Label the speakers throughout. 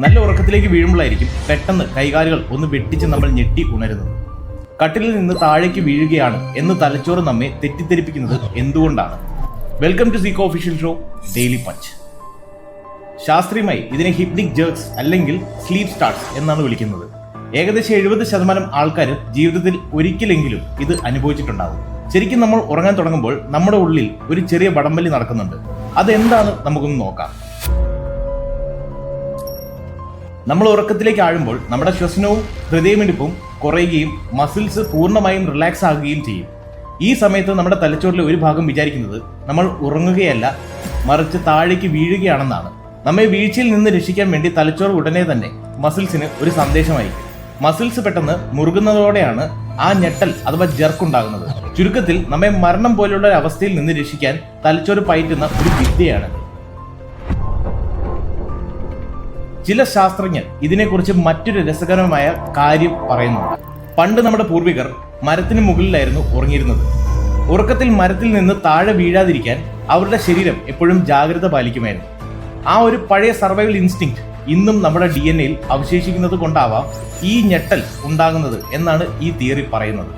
Speaker 1: നല്ല ഉറക്കത്തിലേക്ക് വീഴുമ്പോഴായിരിക്കും പെട്ടെന്ന് കൈകാലുകൾ ഒന്ന് വെട്ടിച്ച് നമ്മൾ ഞെട്ടി ഉണരുന്നത്. കട്ടിലിൽ നിന്ന് താഴേക്ക് വീഴുകയാണ് എന്ന് തലച്ചോറ് നമ്മെ തെറ്റിദ്ധരിപ്പിക്കുന്നത് എന്തുകൊണ്ടാണ്? Welcome to Seeko official show daily punch. ശാസ്ത്രീയമായി ഇതിനെ ഹിപ്നിക് ജേർക്സ് അല്ലെങ്കിൽ സ്ലീപ്പ് സ്റ്റാർട്ട്സ് എന്നാണ് വിളിക്കുന്നത്. ഏകദേശം 70% ആൾക്കാരും ജീവിതത്തിൽ ഒരിക്കലെങ്കിലും ഇത് അനുഭവിച്ചിട്ടുണ്ടാകും. ശരിക്കും നമ്മൾ ഉറങ്ങാൻ തുടങ്ങുമ്പോൾ നമ്മുടെ ഉള്ളിൽ ഒരു ചെറിയ വടംവലി നടക്കുന്നുണ്ട്. അതെന്താണ് നമുക്കൊന്ന് നോക്കാം. നമ്മൾ ഉറക്കത്തിലേക്ക് ആഴുമ്പോൾ നമ്മുടെ ശ്വസനവും ഹൃദയമിടിപ്പും കുറയുകയും മസിൽസ് പൂർണ്ണമായും റിലാക്സ് ആകുകയും ചെയ്യും. ഈ സമയത്ത് നമ്മുടെ തലച്ചോറിലെ ഒരു ഭാഗം വിചാരിക്കുന്നത് നമ്മൾ ഉറങ്ങുകയല്ല, മറിച്ച് താഴേക്ക് വീഴുകയാണെന്നാണ്. നമ്മെ വീഴ്ചയിൽ നിന്ന് രക്ഷിക്കാൻ വേണ്ടി തലച്ചോറ് ഉടനെ തന്നെ മസിൽസിന് ഒരു സന്ദേശം അയക്കും. മസിൽസ് പെട്ടെന്ന് മുറുകുന്നതോടെയാണ് ആ ഞെട്ടൽ അഥവാ ജെർക്ക് ഉണ്ടാകുന്നത്. ചുരുക്കത്തിൽ നമ്മെ മരണം പോലെയുള്ള ഒരു അവസ്ഥയിൽ നിന്ന് രക്ഷിക്കാൻ തലച്ചോറ് പയറ്റുന്ന ഒരു വിദ്യയാണ്. ചില ശാസ്ത്രജ്ഞർ ഇതിനെക്കുറിച്ച് മറ്റൊരു രസകരമായ കാര്യം പറയുന്നുണ്ട്. പണ്ട് നമ്മുടെ പൂർവികർ മരത്തിന് മുകളിലായിരുന്നു ഉറങ്ങിയിരുന്നത്. ഉറക്കത്തിൽ മരത്തിൽ നിന്ന് താഴെ വീഴാതിരിക്കാൻ അവരുടെ ശരീരം എപ്പോഴും ജാഗ്രത പാലിക്കുമായിരുന്നു. ആ ഒരു പഴയ സർവൈവൽ ഇൻസ്റ്റിങ്ക്റ്റ് ഇന്നും നമ്മുടെ DNA അവശേഷിക്കുന്നത് കൊണ്ടാവാം ഈ ഞെട്ടൽ ഉണ്ടാകുന്നത് എന്നാണ് ഈ തിയറി പറയുന്നത്.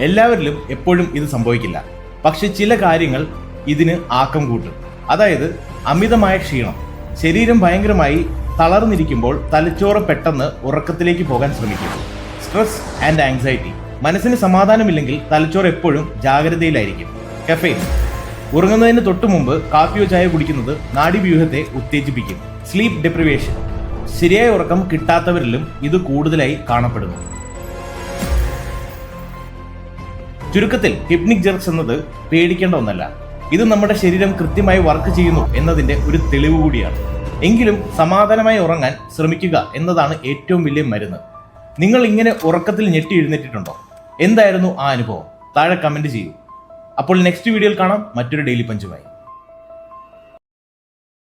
Speaker 1: എല്ലാവരിലും എപ്പോഴും ഇത് സംഭവിക്കില്ല, പക്ഷെ ചില കാര്യങ്ങൾ ഇതിന് ആക്കം കൂട്ടും. അതായത് അമിതമായ ക്ഷീണം. ശരീരം ഭയങ്കരമായി തളർന്നിരിക്കുമ്പോൾ തലച്ചോറ് പെട്ടെന്ന് ഉറക്കത്തിലേക്ക് പോകാൻ ശ്രമിക്കും. Stress and anxiety. മനസ്സിന് സമാധാനമില്ലെങ്കിൽ തലച്ചോറ് എപ്പോഴും ജാഗ്രതയിലായിരിക്കും. കഫെയിൻ. ഉറങ്ങുന്നതിന് തൊട്ടു മുമ്പ് കാപ്പിയോ ചായ കുടിക്കുന്നത് നാഡീവ്യൂഹത്തെ ഉത്തേജിപ്പിക്കും. സ്ലീപ്പ് ഡെപ്രിവേഷൻ. ശരിയായ ഉറക്കം കിട്ടാത്തവരിലും ഇത് കൂടുതലായി കാണപ്പെടുന്നു. ചുരുക്കത്തിൽ ഹിപ്നിക് ജെർക്സ് എന്നത് പേടിക്കേണ്ട ഒന്നല്ല. ഇത് നമ്മുടെ ശരീരം കൃത്യമായി വർക്ക് ചെയ്യുന്നു എന്നതിന്റെ ഒരു തെളിവ് കൂടിയാണ്. എങ്കിലും സമാധാനമായി ഉറങ്ങാൻ ശ്രമിക്കുക എന്നതാണ് ഏറ്റവും വലിയ മരുന്ന്. നിങ്ങൾ ഇങ്ങനെ ഉറക്കത്തിൽ ഞെട്ടി എഴുന്നേറ്റിട്ടുണ്ടോ? എന്തായിരുന്നു ആ അനുഭവം? താഴെ കമന്റ് ചെയ്യൂ. അപ്പോൾ നെക്സ്റ്റ് വീഡിയോയിൽ കാണാം മറ്റൊരു ഡെയിലി പഞ്ചുമായി.